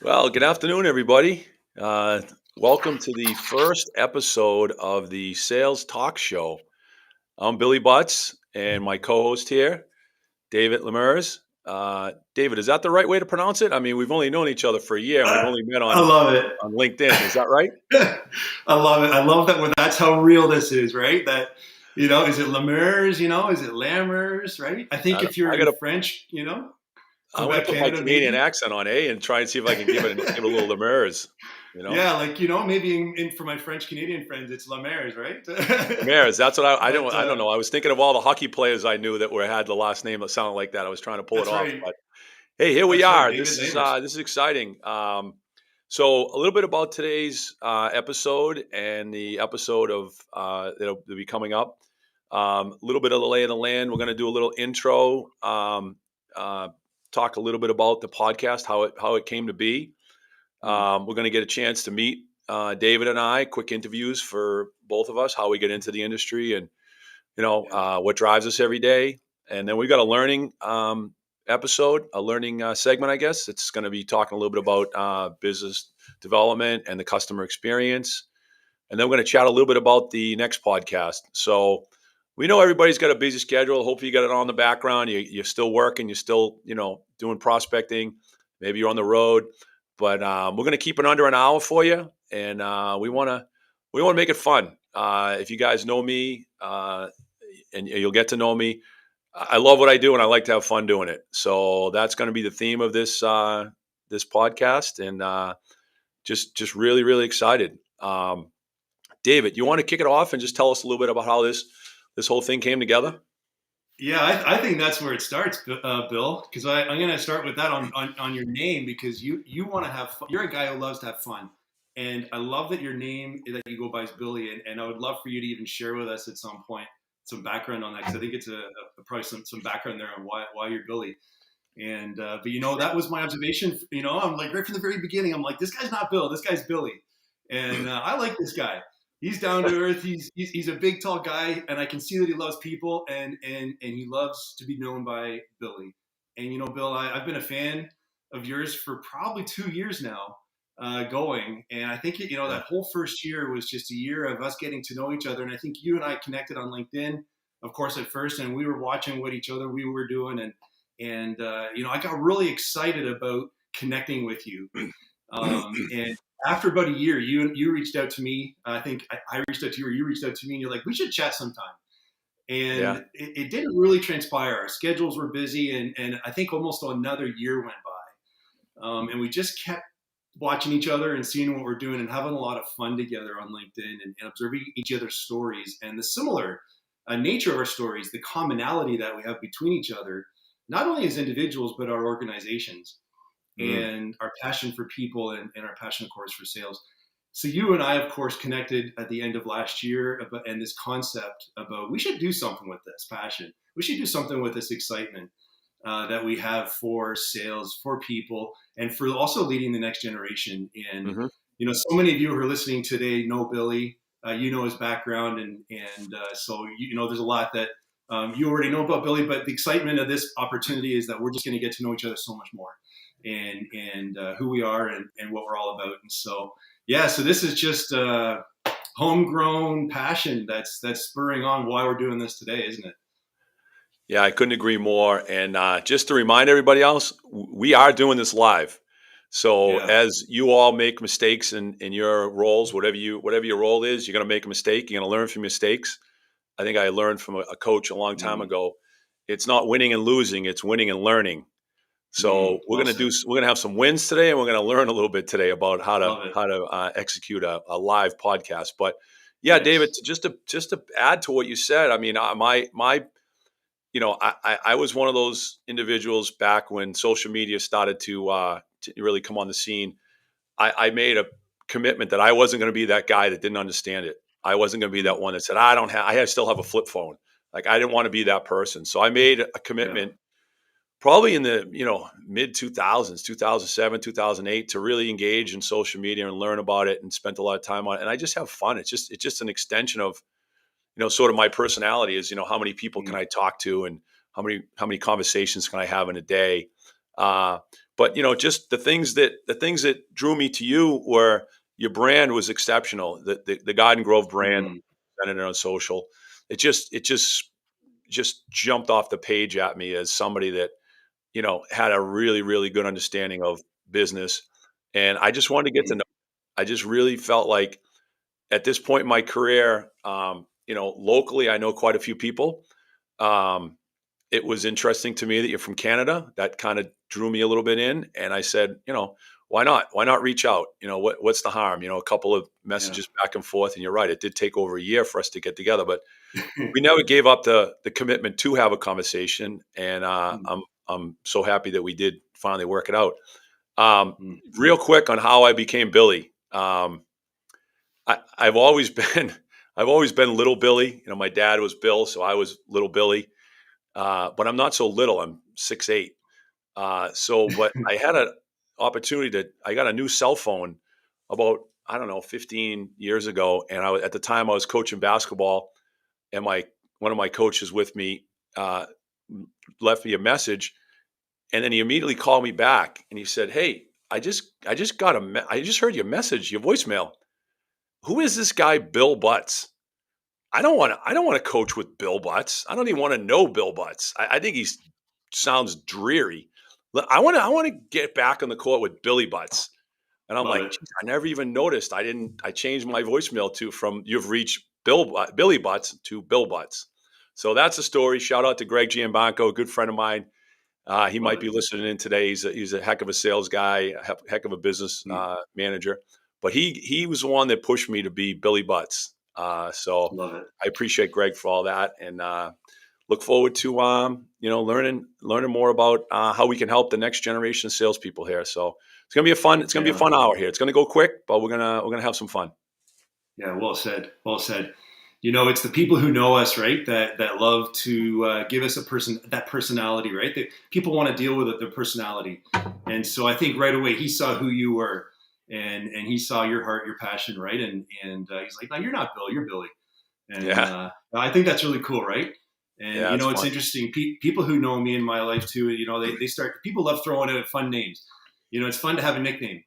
Well, good afternoon, everybody. Welcome to the first episode of the Sales Talk Show. I'm Billy Butts, and my co-host here, David Lammers. David, is that the right way to pronounce it? I mean, we've only known each other for a year, and we've I, only met I love it. on LinkedIn. Is that right? I love it. I love that. That's how real this is, right? Is it Lammers? Is it Lammers? Right? I think I, if you're I in gotta, French, I want to Quebec, put my Canada, Canadian maybe. accent on, and try and see if I can give a little Lammers. You know, Yeah, maybe for my French Canadian friends, it's Lammers, right? Lammers. That's what but I don't know. I was thinking of all the hockey players I knew that had the last name that sounded like that. I was trying to pull it that's off, right. but hey, here we That's right. are. David Lammers. This is exciting. So a little bit about today's episode and the episode of that'll be coming up. A little bit of the lay of the land. We're going to do a little intro. Uh, Talk a little bit about the podcast, how it came to be. We're going to get a chance to meet David and I. Quick interviews for both of us, how we get into the industry, and Yeah. what drives us every day. And then we've got a learning episode, a learning segment, I guess. It's going to be talking a little bit about business development and the customer experience. And then we're going to chat a little bit about the next podcast. So we know everybody's got a busy schedule. Hopefully you got it on the background. You're still working. You're still, doing prospecting. Maybe you're on the road. But we're going to keep it under an hour for you. And we want to make it fun. If you guys know me, and you'll get to know me. I love what I do, and I like to have fun doing it. So that's going to be the theme of this podcast, and just really really excited. David, you want to kick it off and just tell us a little bit about how this whole thing came together? Yeah, I think that's where it starts, Bill. Because I'm going to start with that on your name because you want to have fun. You're a guy who loves to have fun, and I love that your name that you go by is Billy. And I would love for you to even share with us at some point some background on that because I think it's probably some background there on why you're Billy. And but that was my observation. I'm like right from the very beginning. I'm like, this guy's not Bill. This guy's Billy, and I like this guy. He's down to earth. He's a big, tall guy, and I can see that he loves people, and he loves to be known by Billy. And Bill, I've been a fan of yours for probably 2 years now, going. And I think Yeah. that whole first year was just a year of us getting to know each other. And I think you and I connected on LinkedIn, of course, at first, and we were watching what each other we were doing, and I got really excited about connecting with you. And after about a year, you reached out to me. I think I reached out to you, or you reached out to me, and you're like, we should chat sometime. Yeah. And it didn't really transpire. Our schedules were busy, and I think almost another year went by. And we just kept watching each other and seeing what we're doing and having a lot of fun together on LinkedIn and observing each other's stories and the similar nature of our stories, the commonality that we have between each other, not only as individuals, but our organizations Mm. and our passion for people and our passion, of course, for sales. So you and I, of course, connected at the end of last year and this concept about we should do something with this passion. We should do something with this excitement that we have for sales, for people, and for also leading the next generation. And Hmm. so many of you who are listening today know Billy. You know his background, and so there's a lot that you already know about Billy. But the excitement of this opportunity is that we're just going to get to know each other so much more, and who we are and what we're all about. And so yeah, so this is just homegrown passion that's spurring on why we're doing this today, isn't it? Yeah, I couldn't agree more. And just to remind everybody else, we are doing this live. So Yeah. as you all make mistakes in your roles, whatever your role is, you're going to make a mistake. You're going to learn from mistakes. I think I learned from a coach a long time Mm, ago. It's not winning and losing; it's winning and learning. So well said. we're gonna have some wins today, and we're gonna learn a little bit today about Love it. how to execute a live podcast. But yeah, David, Yes. just to add to what you said, I mean, my I was one of those individuals back when social media started to really come on the scene. I made a commitment that I wasn't going to be that guy that didn't understand it. I wasn't going to be Mm, that one that said I still have a flip phone. Like I didn't want to be that person. So I made a yeah. commitment probably in the mid 2000s, 2007, 2008, to really engage in social media and learn about it, and spent a lot of time on it. And I just have fun. It's just an extension of sort of my personality is, how many people can Mm, I talk to, and how many conversations can I have in a day. uh, but just the things that drew me to you were your brand was exceptional. The Garden Grove brand, Mm, presented it on social. It just jumped off the page at me as somebody that had a really really good understanding of business, and I just wanted to get to mm, know. I just really felt like at this point in my career, locally, I know quite a few people. Um, it was interesting to me that you're from Canada. That kind of drew me a little bit in, and I said, why not? Why not reach out? What's the harm? A couple of yeah. messages back and forth, and you're right. It did take over a year for us to get together, but we never gave up the commitment to have a conversation, and Mm, I'm so happy that we did finally work it out. Um, mm, Real quick on how I became Billy. I've always been I've always been little Billy. My dad was Bill, so I was little Billy. But I'm not so little. I'm 6'8". But I had an opportunity I got a new cell phone about, I don't know, 15 years ago. And at the time I was coaching basketball, and one of my coaches with me, uh, left me a message, and then he immediately called me back and he said, "Hey, I just heard your message, your voicemail. Who is this guy, Bill Butts?" I don't want to coach with Bill Butts. I don't even want to know Bill Butts. I think he sounds dreary. I want to get back on the court with Billy Butts. And I'm love like, it. "Geez, I never even noticed. I changed my voicemail from you've reached Billy Butts to Bill Butts." So that's the story. Shout out to Greg Giambanco, a good friend of mine. He Love might it. be listening in today. He's a heck of a sales guy, heck of a business Mm, manager. But he was the one that pushed me to be Billy Butts. So love it. I appreciate Greg for all that, and look forward to learning more about how we can help the next generation of salespeople here. So it's gonna be a Yeah. fun hour here. It's gonna go quick, but we're gonna have some fun. Yeah, well said. Well said. It's the people who know us, right? That love to give us that personality, right? That people want to deal with it, their personality. And so I think right away he saw who you were, and he saw your heart, your passion, right? And he's like, "No, you're not Bill. You're Billy." And Yeah, I think that's really cool, right? And yeah, it's it's fun. interesting. People who know me in my life too, they start. People love throwing out fun names. It's fun to have a nickname,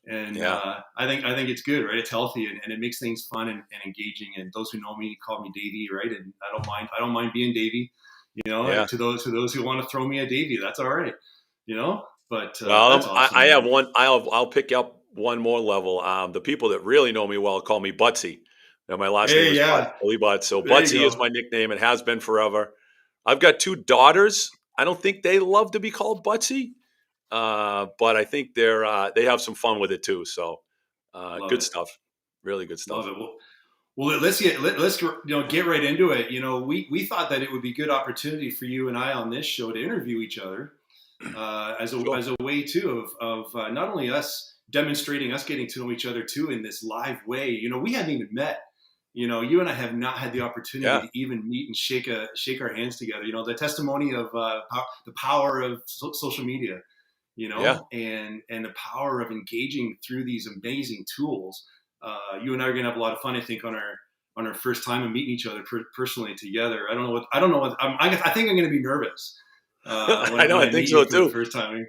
and Yeah, I think it's good, right? It's healthy, and it makes things fun and engaging. And those who know me call me Davey, right? And I don't mind being Davey. yeah. To those who want to throw me a Davey, that's all right. But Well, that's I awesome, have man. one. I'll pick up one more level. The people that really know me well call me Butsy. And my last name Hey, is Butts, yeah, Billy Butts. So there you Butsy is go. my nickname. It has been forever. I've got two daughters. I don't think they love to be called Butsy, but I think they have some fun with it too. So Love good it, stuff. Really good love stuff. it. Well, let's get right into it. We thought that it would be a good opportunity for you and I on this show to interview each other as a Sure. as a way too of not only us demonstrating us getting to know each other too in this live way. We hadn't even met. You and I have not had the opportunity Yeah. to even meet and shake our hands together. The testimony of the power of social media. Yeah. And the power of engaging through these amazing tools. You and I are going to have a lot of fun, I think, on our first time of meeting each other personally together. I don't know what I think I'm going to be nervous I know. when I I think meet so you for the too. first time.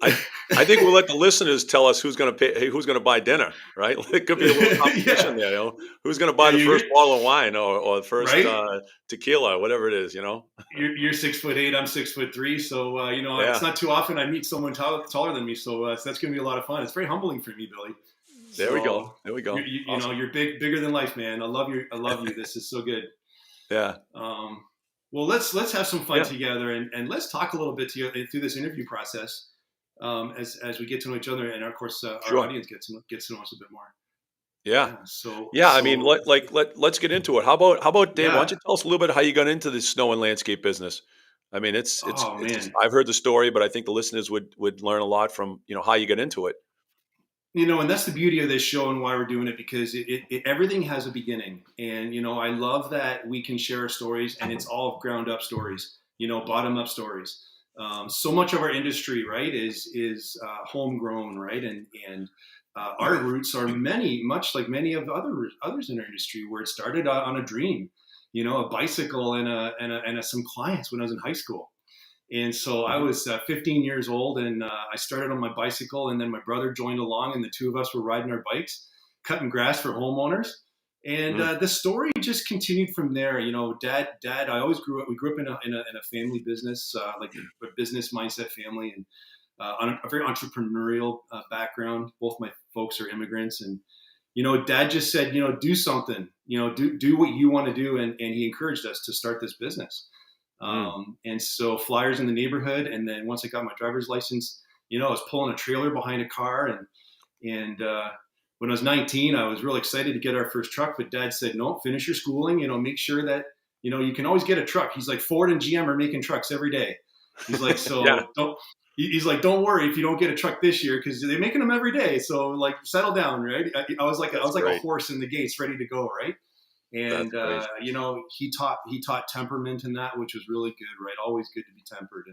I I think we'll let the listeners tell us who's going to pay, who's going to buy dinner, right? It could be a little Yeah, competition there, who's going to yeah, buy the first bottle of wine or the first right. tequila, whatever it is, You're 6'8", I'm 6'3", so it's Yeah, not too often I meet someone taller than me. So that's going to be a lot of fun. It's very humbling for me, Billy. there we go, So there we you go. you, you know Awesome. you're bigger than life, man. I love you. I love you. This is so good. Yeah, Um, well, let's have some fun yeah, together, and let's talk a little bit through this interview process as we get to know each other, and of course our sure. audience gets to know us a bit more. Yeah, Yeah. So yeah. I mean, so let's get into it. How about Dave? Why don't yeah. you tell us a little bit how you got into the snow and landscape business? I mean, Oh man. I've heard the story, but I think the listeners would learn a lot from how you got into it. And that's the beauty of this show and why we're doing it, because everything has a beginning. And I love that we can share our stories, and it's all ground up stories, bottom up stories. So much of our industry, right, is homegrown, right, and our roots are much like many of others in our industry, where it started on a dream, a bicycle and some clients when I was in high school. And so I Hmm. was 15 years old, and I started on my bicycle, and then my brother joined along, and the two of us were riding our bikes. cutting grass for homeowners. And Mm. the story just continued from there. Dad, I always grew up. We grew up in a family business, like a business mindset family, and on a very entrepreneurial background. Both my folks are immigrants, and Dad just said, do something, do what you want to do, and he encouraged us to start this business. Mm. And so flyers in the neighborhood, and then once I got my driver's license, I was pulling a trailer behind a car, and when I was 19, I was real excited to get our first truck, but Dad said, no, finish your schooling, make sure that, you can always get a truck. He's like, Ford and GM are making trucks every day. He's like, Yeah, so he's like, don't worry if you don't get a truck this year, because they're making them every day. So like, settle down, right? I was like, that's a great. horse in the gates ready to go, right? That's And great. he taught temperament in that, which was really good, right? Always good to be tempered.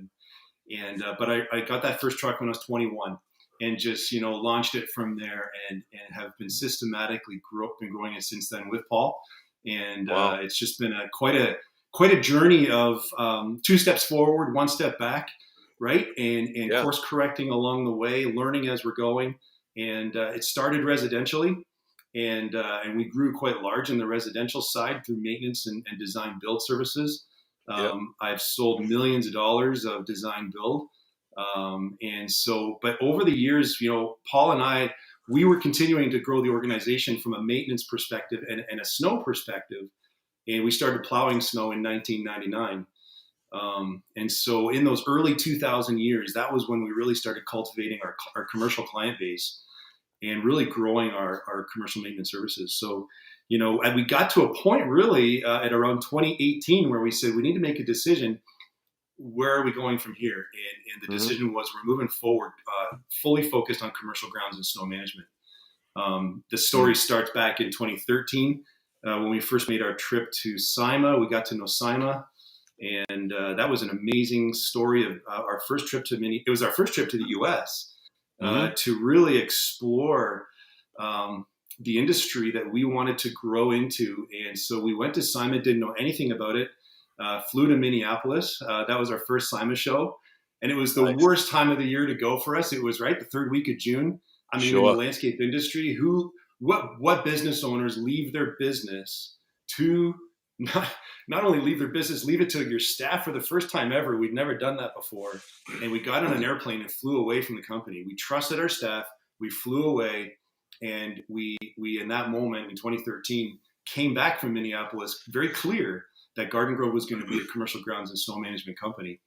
And but I got that first truck when I was 21, and just launched it from there, and have been systematically been growing it since then with Paul. And Wow. it's just been quite a journey of two steps forward, one step back, right? And Yeah. course correcting along the way, learning as we're going. And it started residentially, and we grew quite large in the residential side through maintenance and design build services. Yeah. I've sold millions of dollars of design build. And so, but over the years, Paul and I, we were continuing to grow the organization from a maintenance perspective and a snow perspective. And we started plowing snow in 1999. And so in those early 2000 years, that was when we really started cultivating our commercial client base and really growing our commercial maintenance services. So, and we got to a point really at around 2018 where we said we need to make a decision. Where are we going from here? And the Hmm. decision was we're moving forward, fully focused on commercial grounds and snow management. The story Mm. starts back in 2013 when we first made our trip to SIMA. We got to know SIMA, and that was an amazing story of our first trip to mini. It was our first trip to the U.S. Hmm. To really explore the industry that we wanted to grow into. And so we went to SIMA, didn't know anything about it. Flew to Minneapolis. That was our first SIMA show, and it was the Nice. worst time of the year to go for us. It was right the third week of June. I mean, in the Sure. landscape industry, what business owners leave their business to not, not only leave their business, leave it to your staff for the first time ever. We'd never done that before. And we got on an airplane and flew away from the company. We trusted our staff. We flew away, and we in that moment in 2013 came back from Minneapolis very clear that Garden Grove was going to be a commercial grounds and snow management company.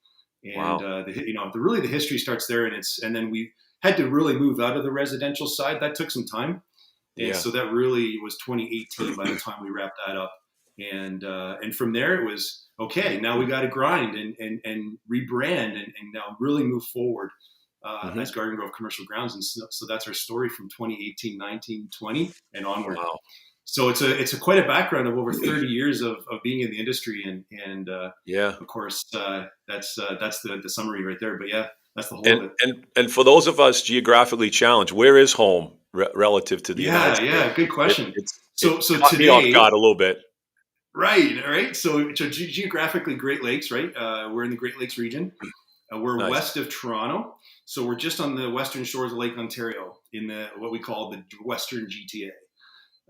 And Wow. really the history starts there, and then we had to really move out of the residential side. That took some time, and Yeah. so that really was 2018 by the time we wrapped that up. And from there it was okay. Now we got to grind and rebrand and now really move forward Hmm. as Garden Grove Commercial Grounds. And so that's our story from 2018, 19, 20, and onward. Wow. So it's a quite a background of over 30 years of being in the industry, and Yeah. of course that's the summary right there. But yeah, that's the whole And of it. and for those of us geographically challenged, where is home relative to the United Yeah, States? yeah, good question. It So caught me off today, guard a little bit. right. So geographically, Great Lakes, right? We're in the Great Lakes region. We're Nice. west of Toronto, so we're just on the western shores of Lake Ontario in the what we call the Western GTA.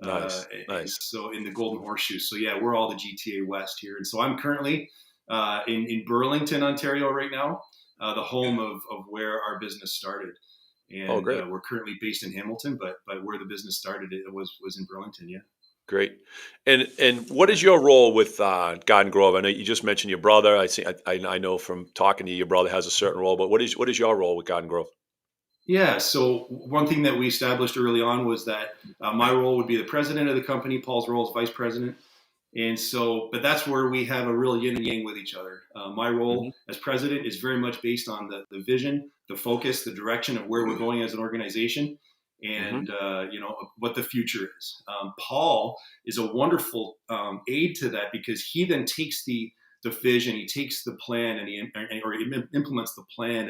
Nice. And Nice. so in the Golden Horseshoe. So yeah, we're all the GTA West here. And so I'm currently in Burlington, Ontario right now, the home of where our business started. Oh, And great. we're currently based in Hamilton, but where the business started, it was in Burlington. Yeah. Great. And what is your role with Garden Grove? I know you just mentioned your brother. I know from talking to you, your brother has a certain role. But what is your role with Garden Grove? Yeah. So one thing that we established early on was that my role would be the president of the company. Paul's role is vice president. And so, but that's where we have a real yin and yang with each other. My role Hmm. as president is very much based on the vision, the focus, the direction of where we're going as an organization, Hmm. and what the future is. Paul is a wonderful aid to that because he then takes the vision, he takes the plan, and he implements the plan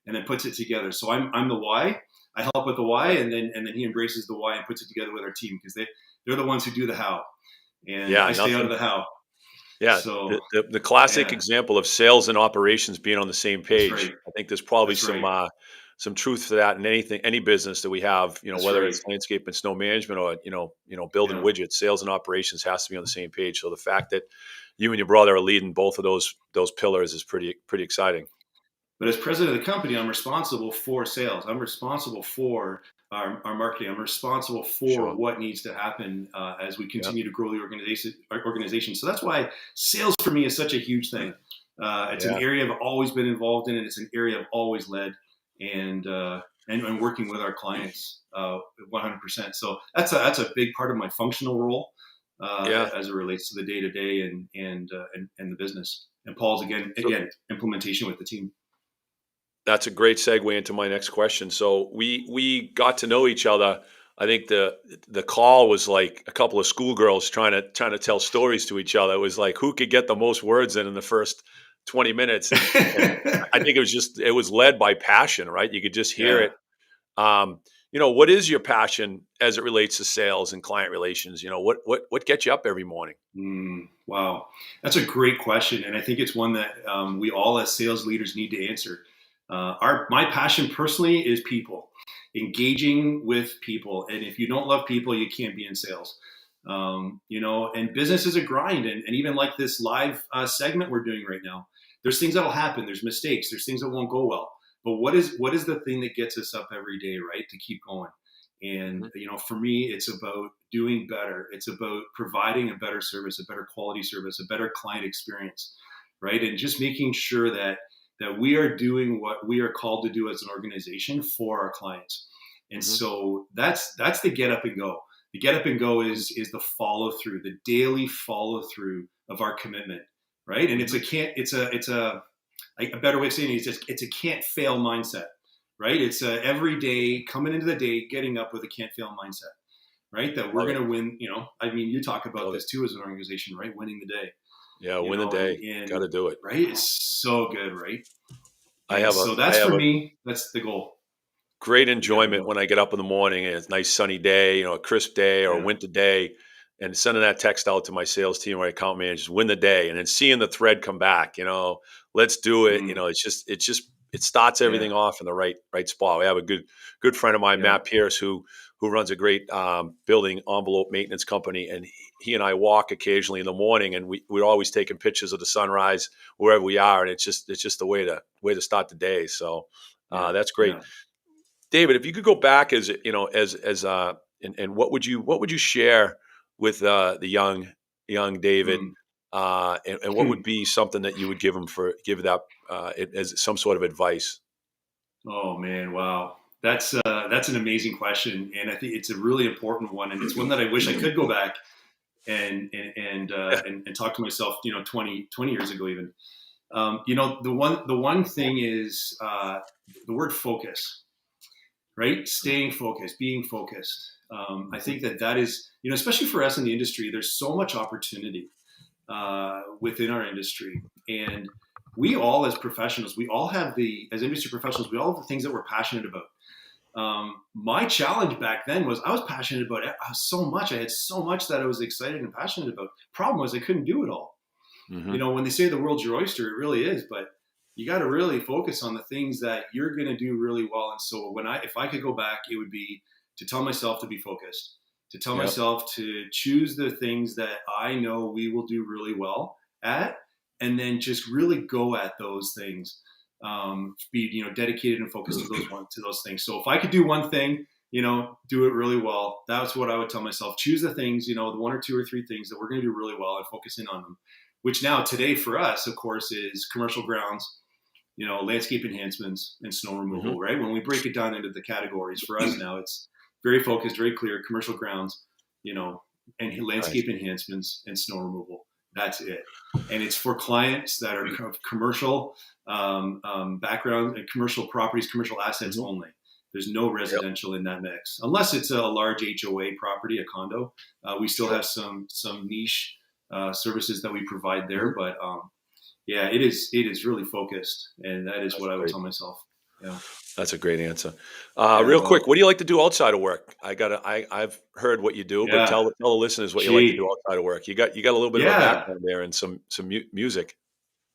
and then puts it together. So I'm the why. I help with the why, and then he embraces the why and puts it together with our team because they're the ones who do the how, and Yeah, I stay out of nothing. the how. Yeah, So the classic yeah, example of sales and operations being on the same that's page. right. I think there's probably That's some right. some truth to that in any business that we have, That's whether right. it's landscape and snow management or, building Yeah. widgets, sales and operations has to be on the same page. So the fact that you and your brother are leading both of those pillars is pretty exciting. But as president of the company, I'm responsible for sales. I'm responsible for our marketing. I'm responsible for Sure. what needs to happen as we Yeah. continue to grow the organization. So that's why sales for me is such a huge thing. It's an Yeah. area I've always been involved in, and it's an area I've always led, and and working with our clients 100%. So that's a big part of my functional role Yeah. as it relates to the day to day and the business. And Paul's So implementation with the team. that's a great segue into my next question. So we got to know each other. I think the call was like a couple of schoolgirls trying to tell stories to each other. It was like who could get the most words in the first 20 minutes, and I think it was led by passion, right? You could just hear Yeah. it. Um, what is your passion as it relates to sales and client relations? What gets you up every morning? Wow, that's a great question, and I think it's one that we all as sales leaders need to answer. Our my passion personally is people, engaging with people, and if you don't love people, you can't be in sales. And business is a grind, and even like this live segment we're doing right now, there's things that'll happen, there's mistakes, there's things that won't go well. But what is the thing that gets us up every day, right, to keep going? And Mhm. for me, it's about doing better. It's about providing a better service, a better quality service, a better client experience, right? And just making sure that we are doing what we are called to do as an organization for our clients. And Mhm. so that's the get up and go. The get up and go Mhm. is the follow through, the daily follow through of our commitment, right? And Mhm. it's a better way of saying it is just it's a can't fail mindset, right? It's a every day coming into the day, getting up with a can't fail mindset, right? That we're Love going it. to win. I mean, you talk about Love it. this too as an organization, right? Winning the day, Yeah. Win the day. Got and to do it. right, it's so good, right? I And have a so I that's have for a me. That's the goal. great The get up and enjoyment go. when I get up in the morning and it's a nice sunny day, a crisp day or a Yeah, winter day, and sending that text out to my sales team or account managers, win the day, and then seeing the thread come back, let's do it. mm, It starts yeah, everything off in the right spot. We have a good friend of mine, yeah, Matt Pierce, who runs a great building envelope maintenance company, and he and I walk occasionally in the morning, and we're always taking pictures of the sunrise wherever we are, and it's just the way to start the day. So yeah, that's great. yeah. David, if you could go back and what would you share with the young David, Mm. and what would be something that you would give that as some sort of advice? Oh man, wow. That's an amazing question, and I think it's a really important one, and it's one that I wish I could go back Yeah. and talk to myself, 20 years ago even. The one thing is the word focus, right? Staying focused, being focused. I Mhm. think that is, especially for us in the industry, there's so much opportunity within our industry, and we all as professionals, we all have as industry professionals, we all have the things that we're passionate about. My challenge back then was I was passionate about so much. I had so much that I was excited and passionate about. Problem was I couldn't do it all. Mhm. When they say the world's your oyster, it really is, but you got to really focus on the things that you're going to do really well. And so if I could go back, it would be to tell myself to be focused, to tell Yep. myself to choose the things that I know we will do really well at, and then just really go at those things. Be dedicated and focused to those things. So if I could do one thing, do it really well. That's what I would tell myself. Choose the things, the one or two or three things that we're going to do really well and focus in on them, which now today for us, of course, is commercial grounds, landscape enhancements and snow Mhm. removal, right? When we break it down into the categories for us now, it's very focused, very clear, commercial grounds, you know, and Nice. landscape enhancements and snow removal. That's it. And it's for clients that are commercial background and commercial properties, commercial assets Mhm. only. There's no Yep. residential in that mix, unless it's a large HOA property, a condo. We still Sure. have some niche services that we provide there, Mhm. but yeah, it is really focused, and that is That's what I would great. tell myself. Yeah, That's a great answer. yeah, Real quick, well, what do you like to do outside of work? I've heard what you do, but yeah, tell the listeners what you like to do gee, outside of work. You got a little bit of a yeah. background there and some music.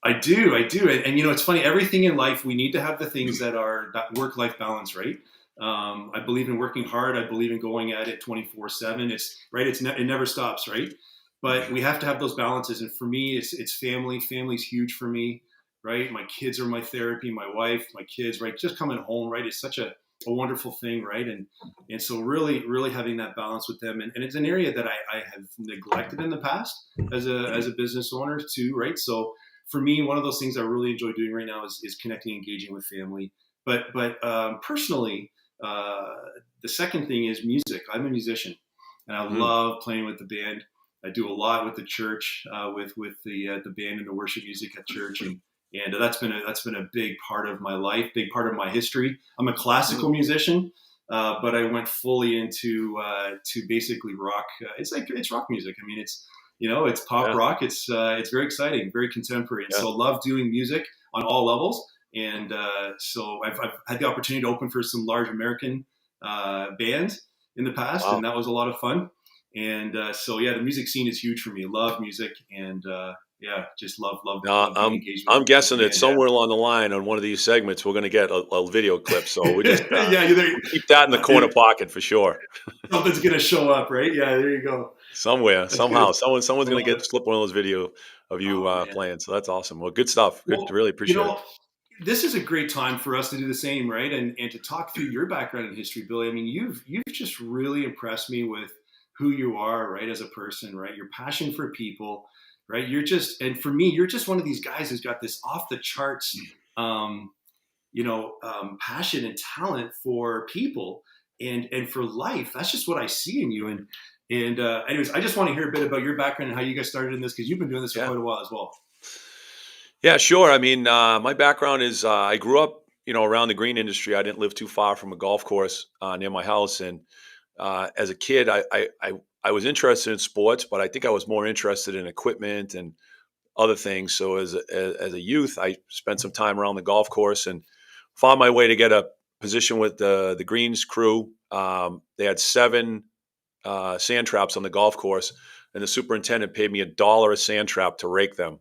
I do, and it's funny. Everything in life, we need to have the things that are that work-life balance, right? I believe in working hard. I believe in going at it 24/7. It's right. It never stops, right? But we have to have those balances. And for me, it's family. Family's huge for me, right? My kids are my therapy. My wife, my kids, right? Just coming home, right? Is such a wonderful thing, right? And so really having that balance with them, and it's an area that I have neglected in the past as a business owner too, right? So for me, one of those things I really enjoy doing right now is connecting, engaging with family. But personally, uh, the second thing is music. I'm a musician, and I Mm, love playing with the band. I do a lot with the church, with the band and the worship music at church, and that's been a big part of my life, big part of my history. I'm a mm, classical musician, but I went fully into to basically rock. It's rock music. I mean, it's pop yeah, rock. It's very exciting, very contemporary, and yeah. so I love doing music on all levels. And so I've had the opportunity to open for some large American bands in the past, Wow. and that was a lot of fun. And so yeah, the music scene is huge for me. I love music, and yeah, just Now, love being engaged I'm with the guessing that band. Yeah. somewhere along the line on one of these segments, we're going to get a video clip. So we just Yeah, you're there. we'll keep that in the corner pocket for sure. Something's gonna show up, right? Yeah, there you go. Somewhere, That's good. somehow, someone's I going to love get it. slip one of those video of you Oh man. playing. So that's awesome. Well, good stuff. Good. Well, Really appreciate it. this is a great time for us to do the same, right? And to talk through your background in history, Billy. I mean, you've just really impressed me with who you are, right, as a person, right? Your passion for people, right? And for me, you're just one of these guys who's got this off the charts, um, passion and talent for people and for life. That's just what I see in you. And anyways, I just want to hear a bit about your background and how you guys started in this because you've been doing this for Yeah. quite a while as well. Yeah, sure. I mean, my background is I grew up, around the green industry. I didn't live too far from a golf course near my house, and as a kid, I was interested in sports, but I think I was more interested in equipment and other things. So as a youth, I spent some time around the golf course and found my way to get a position with the greens crew. They had seven sand traps on the golf course, and the superintendent paid me $1 a sand trap to rake them.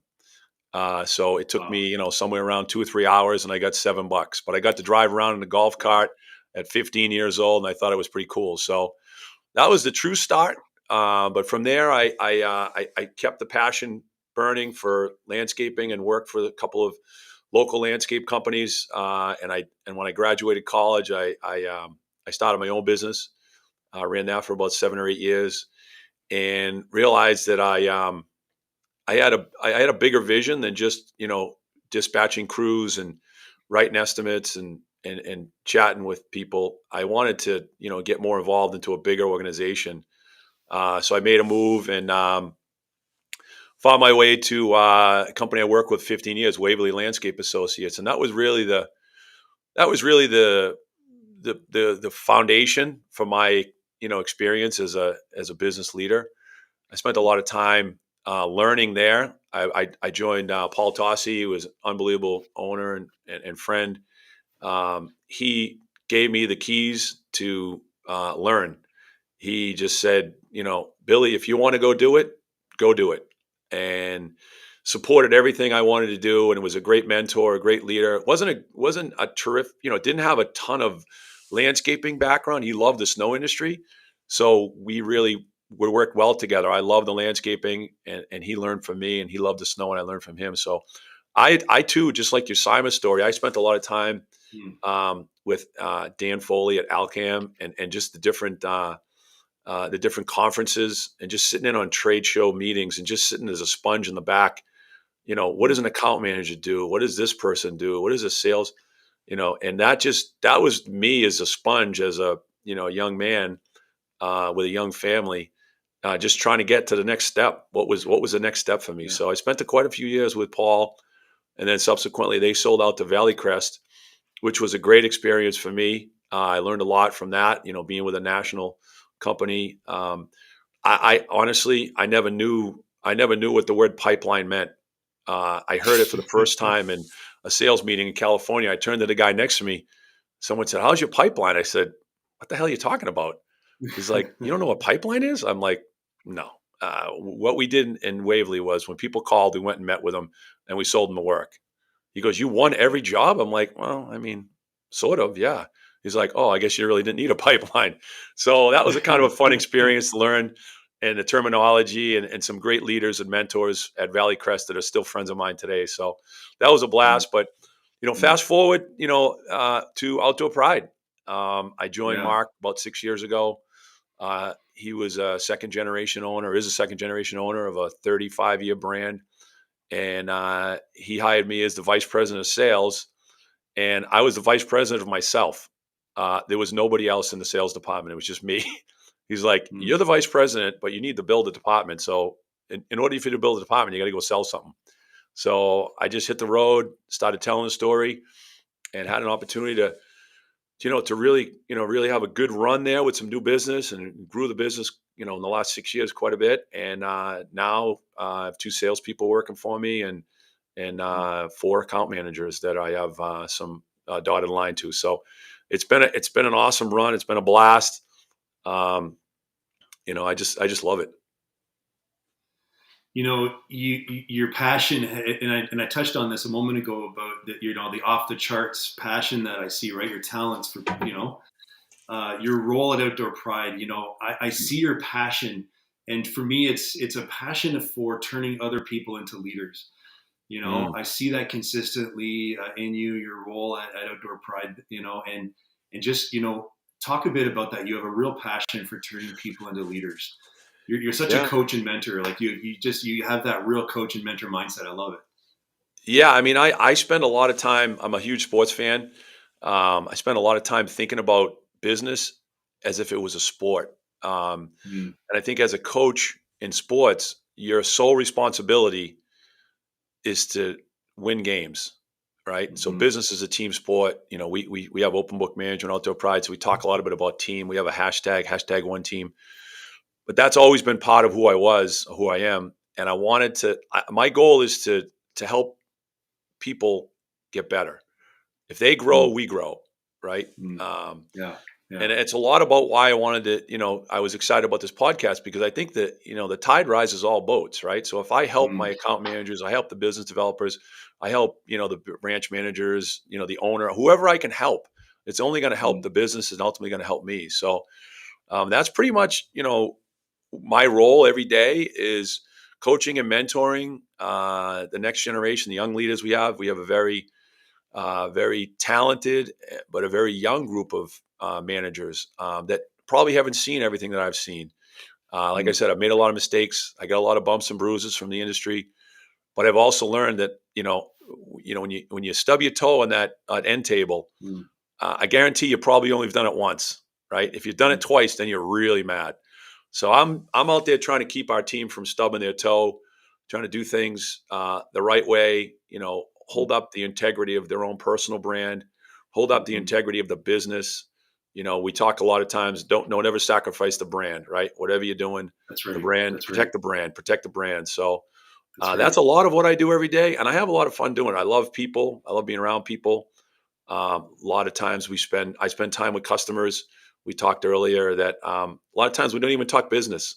So it took Wow. me, somewhere around 2 or 3 hours, and I got $7. But I got to drive around in a golf cart at 15 years old, and I thought it was pretty cool. So that was the true start. But from there, I kept the passion burning for landscaping and worked for a couple of local landscape companies. And when I graduated college, I started my own business. I ran that for about 7 or 8 years, and realized that I had a bigger vision than just dispatching crews and writing estimates and chatting with people. I wanted to get more involved into a bigger organization. So I made a move and found my way to a company I worked with 15 years, Waverly Landscape Associates, and that was really the foundation for my experience as a business leader. I spent a lot of time learning there. I joined Paul Tossi, who was an unbelievable owner and friend. He gave me the keys to learn. He just said, Billy, if you want to go do it. And supported everything I wanted to do. And it was a great mentor, a great leader. Wasn't a terrific, didn't have a ton of landscaping background. He loved the snow industry. So we really would work well together. I love the landscaping and he learned from me, and he loved the snow and I learned from him. So I too, just like your Simon story, I spent a lot of time Hmm. with Dan Foley at Alcam and just the different conferences and just sitting in on trade show meetings and just sitting as a sponge in the back. What does an account manager do? What does this person do? What is a sales? And that was me as a sponge, as a young man with a young family, just trying to get to the next step. What was the next step for me? Yeah. So I spent quite a few years with Paul, and then subsequently they sold out to Valley Crest, which was a great experience for me. I learned a lot from that, being with a national company. I honestly, I never knew what the word pipeline meant. I heard it for the first time in a sales meeting in California. I turned to the guy next to me. Someone said, "How's your pipeline?" I said, "What the hell are you talking about?" He's like, "You don't know what pipeline is?" I'm like, "No." what we did in Waverly was when people called, we went and met with them and we sold them the work. He goes, "You won every job?" I'm like, "Well, I mean, sort of, yeah." He's like, "Oh, I guess you really didn't need a pipeline." So that was a kind of a fun experience to learn and the terminology and some great leaders and mentors at Valley Crest that are still friends of mine today. So that was a Mm, blast. But mm, fast forward, to Outdoor Pride. I joined yeah. Mark about 6 years ago. He was a second generation owner, is a second generation owner of a 35-year brand. And he hired me as the vice president of sales. And I was the vice president of myself. There was nobody else in the sales department. It was just me. He's like, Mm. "You're the vice president, but you need to build a department. So in order for you to build a department, you got to go sell something." So I just hit the road, started telling the story, and had an opportunity to really, really have a good run there with some new business and grew the business, in the last 6 years quite a bit. And now I have two salespeople working for me and four account managers that I have some dotted line to. So it's been an awesome run. It's been a blast. Um, I just love it. Your passion, and I touched on this a moment ago about that, the off the charts passion that I see, right? Your talents for, your role at Outdoor Pride. I see your passion, and for me, it's a passion for turning other people into leaders. Mm, I see that consistently in your role at Outdoor Pride. And just talk a bit about that. You have a real passion for turning people into leaders. You're such a yeah. coach and mentor. Like you have that real coach and mentor mindset. I love it. Yeah, I mean, I spend a lot of time. I'm a huge sports fan. I spend a lot of time thinking about business as if it was a sport. Mm, And I think as a coach in sports, your sole responsibility is to win games, right? So hmm business is a team sport. We have open book management, outdoor pride. So we talk a lot bit about team. We have a hashtag one team. But that's always been part of who I was, who I am. And I wanted to. My goal is to help people get better. If they grow, mm, we grow, right? mm. Yeah, yeah. And it's a lot about why I wanted to, I was excited about this podcast because I think that, the tide rises all boats, right? So if I help Mm, my account managers, I help the business developers, I help, the branch managers, the owner, whoever I can help, it's only going to help mm, the business and ultimately going to help me. So that's pretty much, my role every day is coaching and mentoring the next generation, the young leaders we have. We have a very talented, but a very young group of managers that probably haven't seen everything that I've seen. Like I mm, said, I've made a lot of mistakes. I got a lot of bumps and bruises from the industry, but I've also learned that when you stub your toe on that end table, mm, I guarantee you probably only have done it once, right? If you've done it mm. twice, then you're really mad. So I'm out there trying to keep our team from stubbing their toe, trying to do things the right way. Hold up the integrity of their own personal brand, hold up the Mhm. integrity of the business. We talk a lot of times, don't ever sacrifice the brand, right? Whatever you're doing, That's the right. brand, That's right. protect the brand, protect the brand. So That's right. that's a lot of what I do every day, and I have a lot of fun doing it. I love people. I love being around people. A lot of times I spend time with customers. We talked earlier that a lot of times we don't even talk business.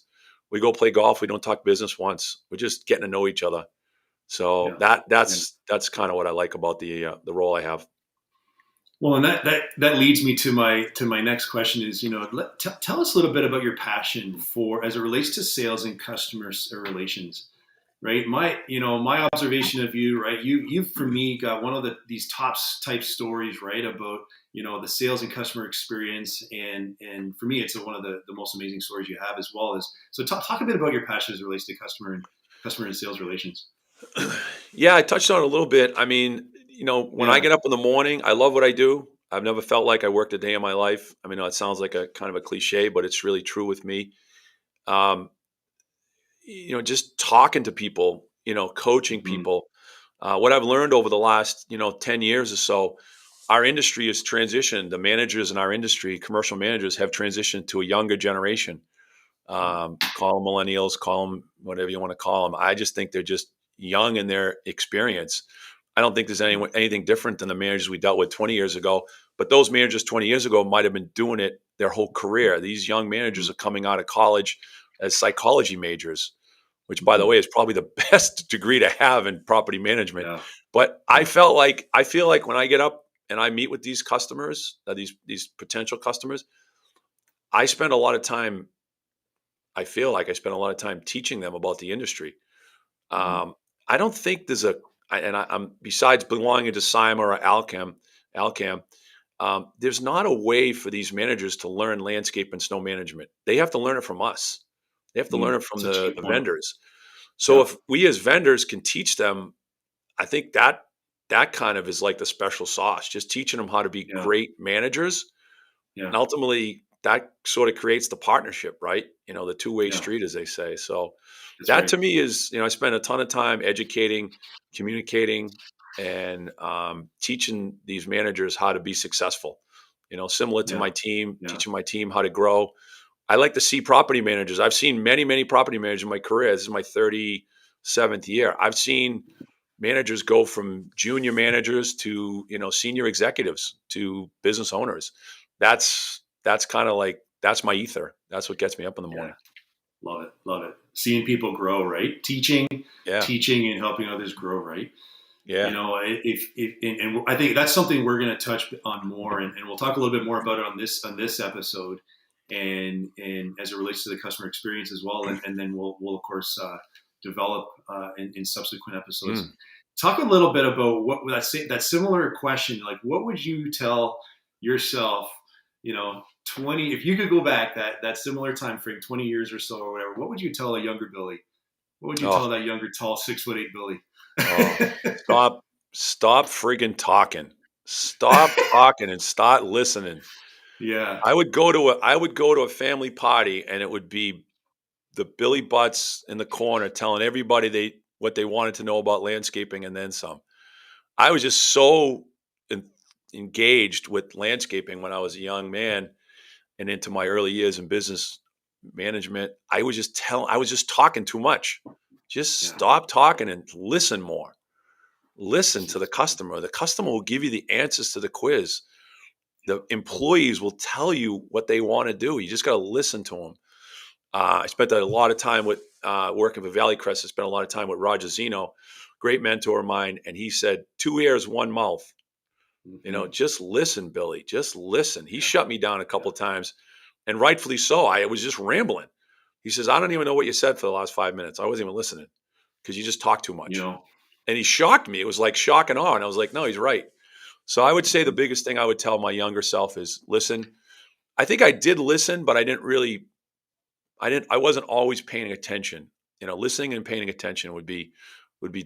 We go play golf. We don't talk business once. We're just getting to know each other. So Yeah. that Yeah. that's kind of what I like about the role I have. Well, and that leads me to my next question is, tell us a little bit about your passion for as it relates to sales and customer relations, right? My observation of you, right? You for me got one of these top type stories, right, about the sales and customer experience, and for me, it's one of the most amazing stories you have as well as. So talk a bit about your passion as it relates to customer and sales relations. Yeah, I touched on it a little bit. I mean, when I Yeah. get up in the morning, I love what I do. I've never felt like I worked a day in my life. I mean, it sounds like a kind of a cliche, but it's really true with me. Um, just talking to people, coaching hmm people. What I've learned over the last, 10 years or so, our industry has transitioned. The managers in our industry, commercial managers, have transitioned to a younger generation. Call them millennials, call them whatever you want to call them. I just think they're just young in their experience. I don't think there's anything different than the managers we dealt with 20 years ago. But those managers 20 years ago might have been doing it their whole career. These young managers are coming out of college. as psychology majors, which, by the Mhm. way, is probably the best degree to have in property management. Yeah. But I Yeah. feel like when I get up and I meet with these customers, these potential customers, I spend a lot of time. I feel like I spend a lot of time teaching them about the industry. Mhm. Um, I don't think there's a, I'm besides belonging to Cyma or Alcam, there's not a way for these managers to learn landscape and snow management. They have to learn it from us. They have to learn Mm. it from Such a the good point. vendors. So Yeah. if we as vendors can teach them, I think that kind of is like the special sauce. Just teaching them how to be Yeah. great managers, Yeah. and ultimately that sort of creates the partnership, right? The two-way Yeah. street, as they say. So That's that right. to me is, I spend a ton of time educating, communicating, and teaching these managers how to be successful. Similar to Yeah. my team, Yeah. teaching my team how to grow. I like to see property managers. I've seen many, many property managers in my career. This is my 37th year. I've seen managers go from junior managers to, senior executives to business owners. That's kind of like, that's my ether. That's what gets me up in the Yeah. morning. Love it. Love it. Seeing people grow, right? Yeah. Teaching and helping others grow, right? You Yeah. know, if and I think that's something we're going to touch on more, and we'll talk a little bit more about it on this episode, and as it relates to the customer experience as well, and then we'll of course develop in subsequent episodes. Mm. Talk a little bit about what that similar question, like what would you tell yourself, 20, if you could go back that similar time frame, 20 years or so or whatever, what would you tell a younger Billy? What would you tell Oh, that younger, tall, 6'8" Billy? oh, stop friggin' talking. Stop talking and start listening. Yeah, I would go to a family party and it would be the Billy Butts in the corner telling everybody what they wanted to know about landscaping and then some. I was just so en- engaged with landscaping when I was a young man and into my early years in business management. I was just talking too much. Just yeah, stop talking and listen more. Listen to the jeez, customer. The customer will give you the answers to the quiz. The employees will tell you what they want to do. You just got to listen to them. I spent a lot of time with working for Valley Crest. I spent a lot of time with Roger Zeno, great mentor of mine, and he said, "Two ears, one mouth." hmm, Just listen, Billy. Just listen. He yeah, shut me down a yeah, couple of times, and rightfully so. I was just rambling. He says, "I don't even know what you said for the last 5 minutes. I wasn't even listening because you just talk too you much." know, And he shocked me. It was like shock and awe. And I was like, "No, he's right." So I would say the hmm, biggest thing I would tell my younger self is listen. I think I did listen, but I wasn't always paying attention. Listening and paying attention would be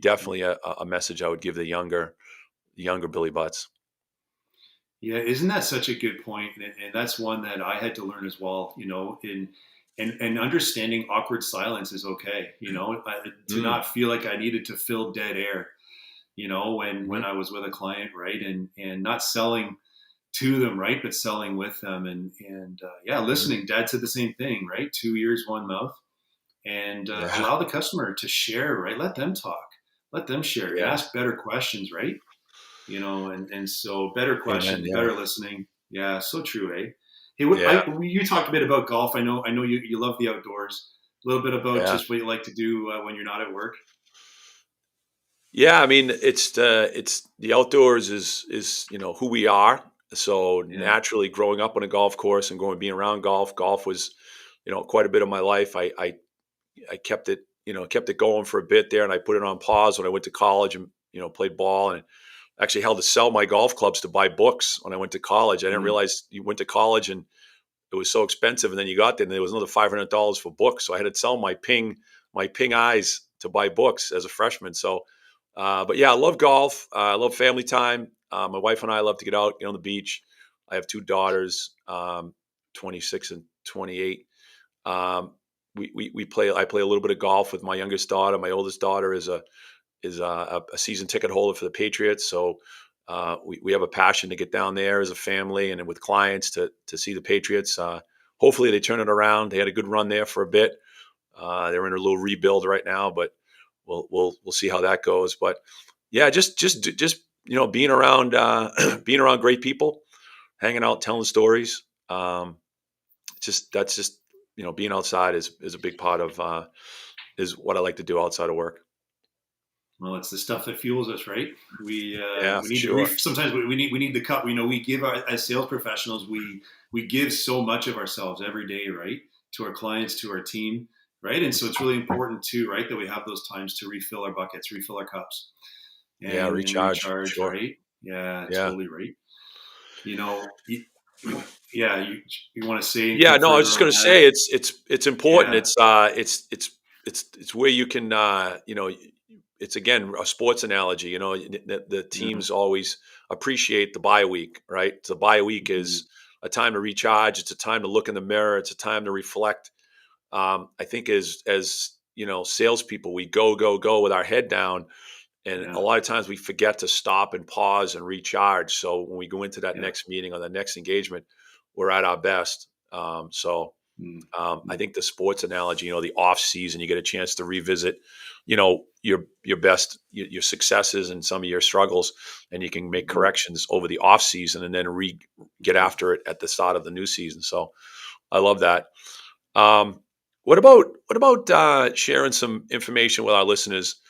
definitely a message I would give the younger Billy Butts. yeah. Isn't that such a good point? And that's one that I had to learn as well. In and understanding awkward silence is okay. To Mm, not feel like I needed to fill dead air. When mhm. I was with a client, right, and not selling to them, right, but selling with them, and yeah, Mhm. listening. Dad said the same thing, right? Two ears, one mouth, and Yeah. allow the customer to share, right? Let them talk, let them share, and Yeah. ask better questions, right? And so better Amen. questions, Yeah. better listening. Yeah, so true, eh? Hey, Yeah. you talked a bit about golf. I know you love the outdoors. A little bit about Yeah. just what you like to do when you're not at work. Yeah. I mean, it's the outdoors is who we are. So Yeah. naturally, growing up on a golf course and being around golf was quite a bit of my life. I kept it going for a bit there, and I put it on pause when I went to college and played ball, and actually had to sell my golf clubs to buy books when I went to college. I didn't Mm, realize you went to college and it was so expensive, and then you got there and there was another $500 for books, so I had to sell my ping eyes to buy books as a freshman. So, but yeah, I love golf. I love family time. My wife and I love to get out, get on the beach. I have two daughters, 26 and 28. We play. I play a little bit of golf with my youngest daughter. My oldest daughter is a season ticket holder for the Patriots. So we have a passion to get down there as a family and with clients to see the Patriots. Hopefully they turn it around. They had a good run there for a bit. They're in a little rebuild right now, but we'll see how that goes. But yeah, just being around being around great people, hanging out, telling stories. That's just being outside is a big part of is what I like to do outside of work. Well, it's the stuff that fuels us, right? Yeah, We for need to sure. sometimes we need the cup. We know we give as sales professionals we give so much of ourselves every day, right? To our clients, to our team, right? And so it's really important too, right, that we have those times to refill our buckets, refill our cups, Yeah, and recharge for recharge, sure. right? Yeah, Yeah. totally right. You know, yeah, you want to say Yeah, anything no, I was further just on going to that? say it's important. Yeah, It's where you can it's again a sports analogy. The yeah, teams always appreciate the bye week, right? The bye week mhm, is a time to recharge. It's a time to look in the mirror. It's a time to reflect. I think as salespeople, we go with our head down, and a yeah, lot of times we forget to stop and pause and recharge. So when we go into that yeah, next meeting or the next engagement, we're at our best. mm, I mm, think the sports analogy, the off season, you get a chance to revisit, your best, your successes and some of your struggles, and you can make mhm, corrections over the off season and then get yeah. after it at the start of the new season. So I love that. Um, what about sharing some information with our listeners?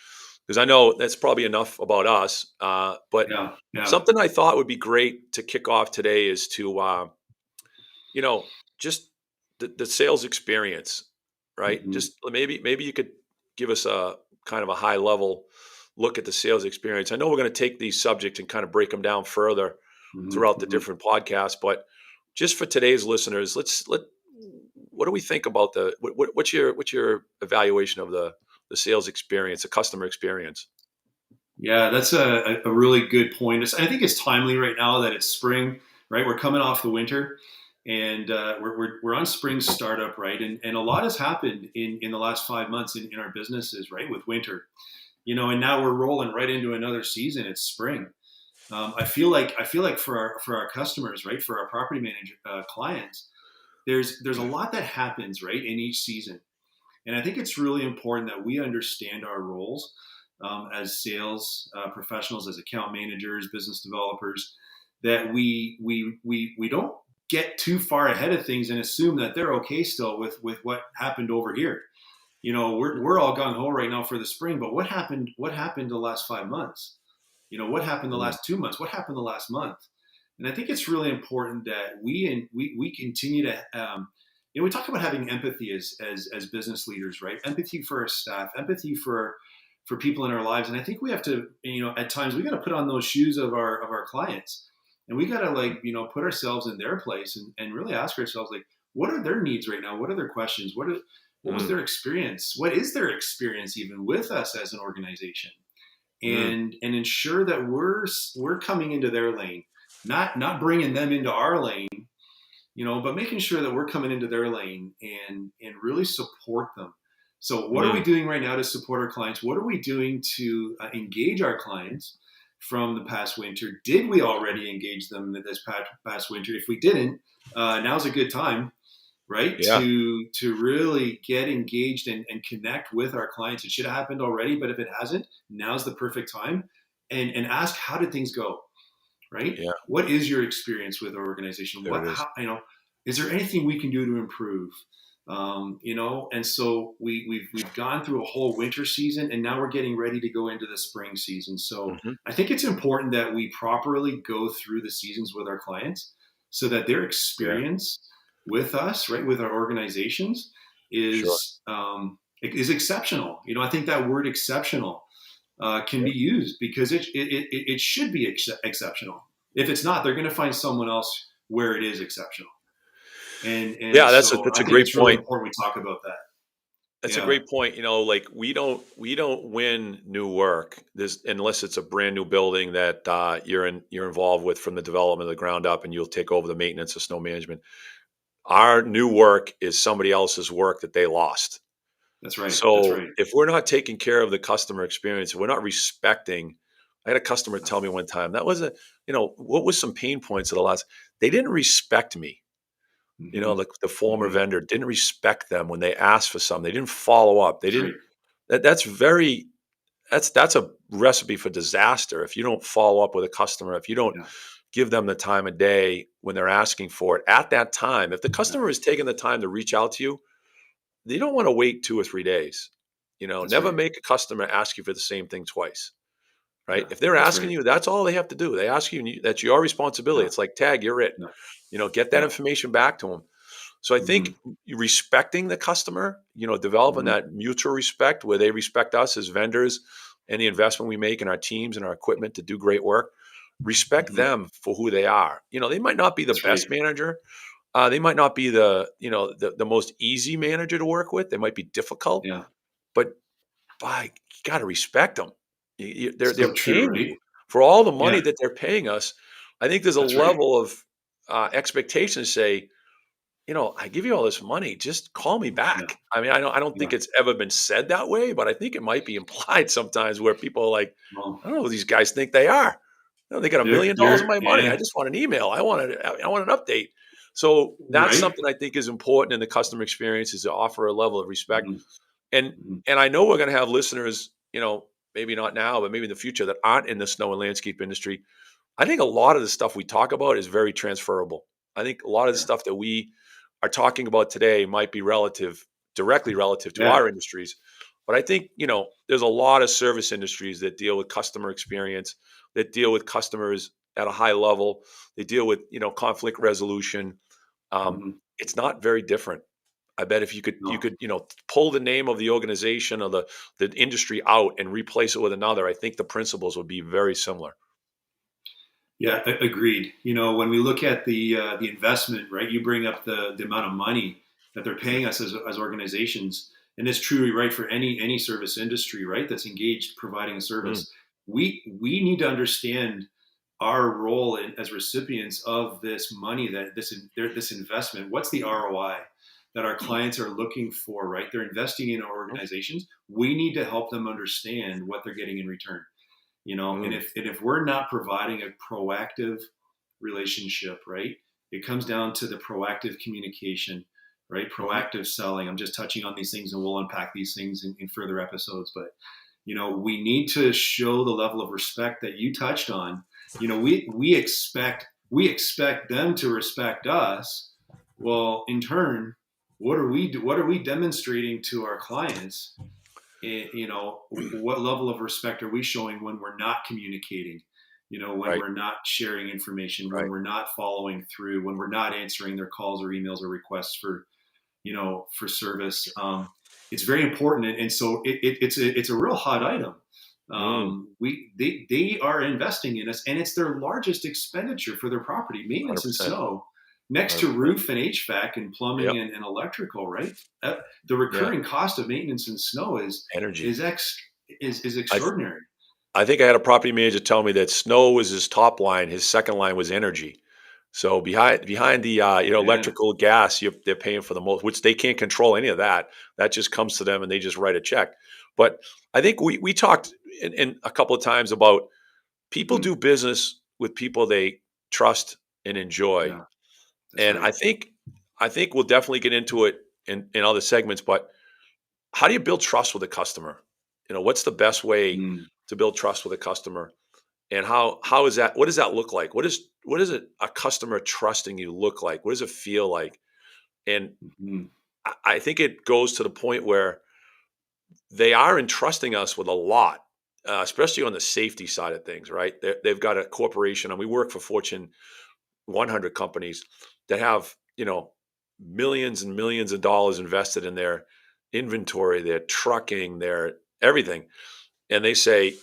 Because I know that's probably enough about us. But Yeah, yeah. something I thought would be great to kick off today is to you know, just the sales experience, right? Mhm, Just maybe you could give us a kind of a high level look at the sales experience. I know we're going to take these subjects and kind of break them down further mhm, throughout the mhm. different podcasts, but just for today's listeners, let what do we think about what's your evaluation of the sales experience, the customer experience? Yeah, that's a really good point. I think it's timely right now that it's spring, right? We're coming off the winter, and we're on spring startup, right? And a lot has happened in the last 5 months in our businesses, right? With winter, and now we're rolling right into another season. It's spring. I feel like for our customers, right? For our property manager clients, there's a lot that happens, right, in each season. And I think it's really important that we understand our roles as sales professionals, as account managers, business developers, that we don't get too far ahead of things and assume that they're okay still with what happened over here. We're all gung ho right now for the spring, but what happened? What happened the last 5 months? What happened the Mm, last 2 months? What happened the last month? And I think it's really important that we continue to we talk about having empathy as business leaders, right? Empathy for our staff, empathy for people in our lives, and I think we have to at times we got to put on those shoes of our clients, and we got to put ourselves in their place and really ask ourselves like what are their needs right now? What are their questions? What was mm, their experience? What is their experience even with us as an organization? mm, And ensure that we're coming into their lane, not bringing them into our lane, but making sure that we're coming into their lane and really support them. So what are we mm. doing right now to support our clients? What are we doing to engage our clients from the past winter? Did we already engage them this past winter? If we didn't, now's a good time, right, Yeah, to really get engaged and connect with our clients. It should have happened already, but if it hasn't, now's the perfect time. And ask, how did things go, right? yeah, What is your experience with our organization? there What it is. how is there anything we can do to improve? And so we've gone through a whole winter season, and now we're getting ready to go into the spring season. So Hmm. I think it's important that we properly go through the seasons with our clients so that their Yeah, experience with us, right, with our organizations, sure. is exceptional. I think that word exceptional can Yeah. be used because it should be exceptional. If it's not, they're going to find someone else where it is exceptional. And Yeah, that's a so that's I a think great it's really point. important we talk about that. That's a Yeah, great point. Like we don't win new work unless it's a brand new building that you're involved with from the development of the ground up, and you'll take over the maintenance of snow management. Our new work is somebody else's work that they lost. that's right. That's So right. if we're not taking care of the customer experience, if we're not respecting. I had a customer tell me one time that was what was some pain points of the last. They didn't respect me. Hmm. The former Hmm. vendor didn't respect them when they asked for something. They didn't follow up. They That's didn't. right. That's a recipe for disaster. If you don't follow up with a customer, if you don't Yeah, give them the time of day when they're asking for it at that time, if the yeah, customer is taking the time to reach out to you, they don't want to wait 2 or 3 days. That's Never right. make a customer ask you for the same thing twice, right? Yeah, If they're that's asking right. you, that's all they have to do. They ask you, and that's your responsibility. Yeah, It's like tag, you're it. yeah, Get that yeah. information back to them. So I think Hmm. respecting the customer, developing Hmm. that mutual respect where they respect us as vendors and the investment we make in our teams and our equipment to do great work. Respect Hmm. them for who they are. They might not be the That's right. best manager. They might not be the most easy manager to work with. They might be difficult, Yeah, but by you got to respect them. They're so true, paying right? you for all the Yeah, money that they're paying us. I think there's a that's right. level of expectation to say, I give you all this money, just call me Yeah, back. I mean, I don't yeah. think it's ever been said that way, but I think it might be implied sometimes where people are like, Well, I don't know who these guys think they are. They got $1 million of my money. I yeah, just want an email. I want an update. So that's right. something I think is important in the customer experience is to offer a level of respect. Hmm. And Hmm. and I know we're going to have listeners, maybe not now, but maybe in the future that aren't in the snow and landscape industry. I think a lot of the stuff we talk about is very transferable. I think a lot of the Yeah, stuff that we are talking about today might be directly relative to yeah. our industries. But I think, there's a lot of service industries that deal with customer experience, that deal with customers at a high level. They deal with, conflict resolution. Um, Hmm. it's not very different. I bet if you No. could, pull the name of the organization or the industry out and replace it with another, I think the principles would be very similar. Yeah, agreed. When we look at the investment, right? You bring up the amount of money that they're Mm, paying us as organizations, and it's truly right for any service industry, right? That's engaged providing a mm, service. We need to understand our role as recipients of this money that this investment. What's the ROI that our clients are looking for? Right? They're investing in our mm, organizations. We need to help them understand what they're getting in return. And mm, if we're not providing a proactive relationship, right, it comes down to the proactive communication, right, mhm, proactive selling. I'm just touching on these things, and we'll unpack these things in further episodes. But we need to show the level of respect that you touched on. We expect them to respect us. Well, in turn, what are we demonstrating to our clients? What level of respect are we showing when we're not communicating? When right, we're not sharing information, when right. we're not following through, when we're not answering their calls or emails or requests for service. It's very important, and so it's a real hot item. Mm, They are investing in us, and it's their largest expenditure for their property maintenance and 100%, snow, next to 100%. roof and HVAC and plumbing Yep, and electrical. Right, the yeah, recurring cost of maintenance and snow energy. is ex is I th extraordinary. I think I had a property manager tell me that snow was his top line, his second line was energy. So behind the, Yeah. electrical, gas, they're paying for the most, which they can't control any of that. That just comes to them and they just write a check. But I think we talked in a couple of times about people Hmm. do business with people they trust and enjoy. Yeah, that's And right. I think we'll definitely get into it in other segments, but how do you build trust with a customer? What's the best way Mm. to build trust with a customer? And how is that? What does that look like? What is it a customer trusting you look like? What does it feel like? And Hmm. I think it goes to the point where they are entrusting us with a lot, especially on the safety side of things. Right? They've got a corporation, and we work for Fortune 100 companies that have millions and millions of dollars invested in their inventory, their trucking, their everything, and they say,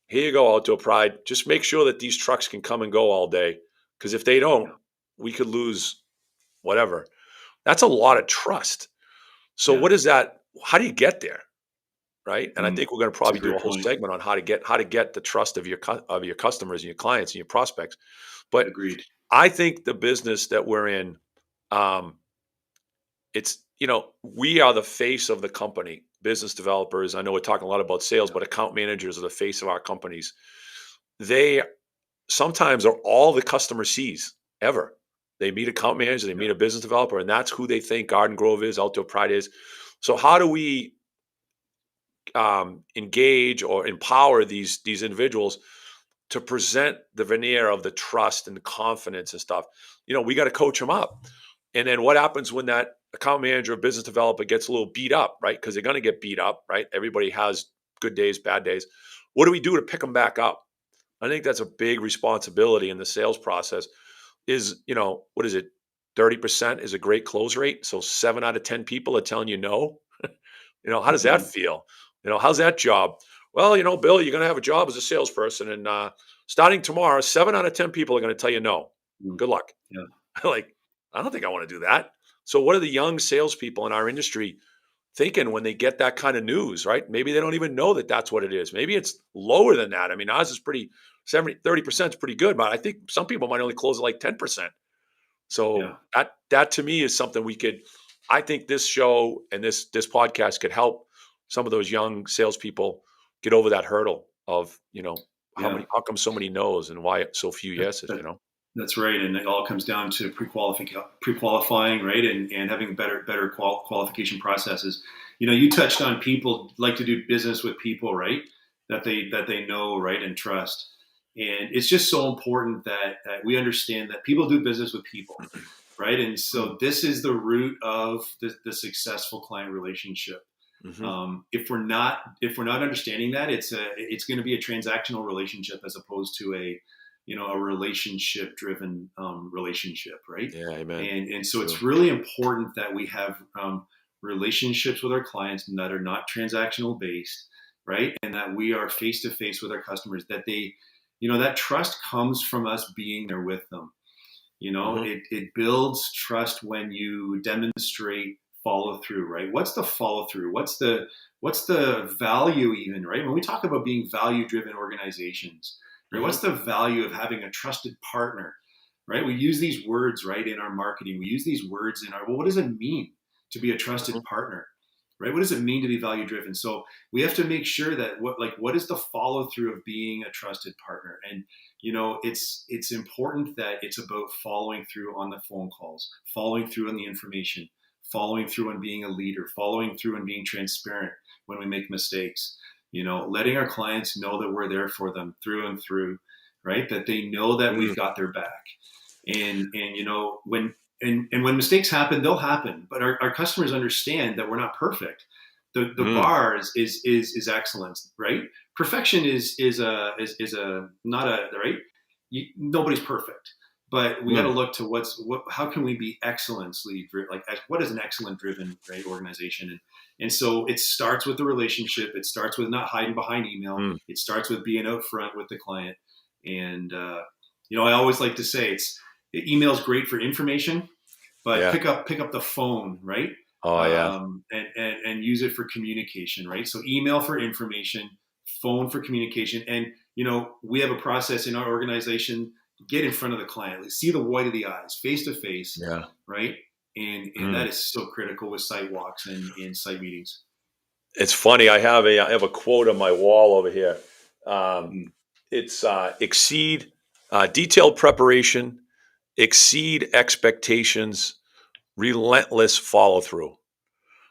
here you go, Outdoor Pride. Just make sure that these trucks can come and go all day. Because if they don't, Yeah, we could lose whatever. That's a lot yeah, of trust. So yeah. what is that? How do you get there? Right. And I Mm. think we're going to It's a probably do a great whole point. segment on how to get the trust of your customers and your clients and your prospects. But Agreed. I think the business that we're in, um, we are the face of the company. Business developers. I know we're talking a lot about sales, Yeah, but account managers are the face of our companies. They sometimes are all the customer sees ever. They meet account managers, they yeah, meet a business developer, and that's who they think Garden Grove is, Outdoor Pride is. So how do we engage or empower these individuals to present the veneer of the trust and the confidence and stuff? We got to coach them up. And then what happens when that account manager or business developer gets a little beat up, right? Because they're going to get beat up, right? Everybody has good days, bad days. What do we do to pick them back up? I think that's a big responsibility in the sales process. Is, what is it? 30% is a great close rate. So 7 out of 10 people are telling you no. How does that Mm-hmm. feel? How's that job? Well, Bill, you're going to have a job as a salesperson, and starting tomorrow, 7 out of 10 people are going to tell you no. Mm. Good luck. Yeah. Like, I don't think I want to do that. So, what are the young salespeople in our industry thinking when they get that kind of news, right? Maybe they don't even know that that's what it is. Maybe it's lower than that. I mean, ours is pretty 30% is pretty good, but I think some people might only close at like 10%. So Yeah. that to me is something I think this show and this podcast could help some of those young salespeople get over that hurdle of, Yeah. how come so many no's and why so few That, yeses, that, that's right. And it all comes down to pre-qualifying, right? And having better qualification processes. You touched on people like to do business with people, right? That they know, right, and trust. And it's just so important that we understand that people do business with people, right? And Mm. so this is the root of the successful client relationship. Hmm. If we're not understanding that, it's going to be a transactional relationship as opposed to a relationship driven relationship, right? Yeah, amen. And so True. it's really important that we have relationships with our clients that are not transactional based, right? And that we are face to face with our customers. That trust comes from us being there with them. Hmm. It builds trust when you demonstrate follow through, right? What's the follow through? What's the value even, right? When we talk about being value driven organizations, right? Hmm. What's the value of having a trusted partner, right? We use these words, right, in our marketing. We use these words well, what does it mean to be a trusted Hmm. partner? Right? What does it mean to be value driven? So we have to make sure that what is the follow through of being a trusted partner? And it's important that it's about following through on the phone calls, following through on the information, following through on being a leader, following through on being transparent when we make mistakes, letting our clients know that we're there for them through and through, right? That they know that Mm. we've got their back. And when mistakes happen, they'll happen, but our customers understand that we're not perfect. The Mm. bar is excellence, right? Perfection is a not a right. Nobody's perfect, but we got to Mm. look to how can we be excellently like what is an excellent driven, right, organization. And so it starts with the relationship. It starts with not hiding behind email. Mm. It starts with being out front with the client. And I always like to say email's great for information, but Yeah. pick up the phone, right? Oh, yeah. And use it for communication, right? So email for information, phone for communication. And we have a process in our organization: get in front of the client, see the white of the eyes, face to face, Yeah. right? And that Mm. is so critical with site walks and site meetings. It's funny. I have a quote on my wall over here. Um, Mm, it's exceed detailed preparation, exceed expectations, relentless follow through,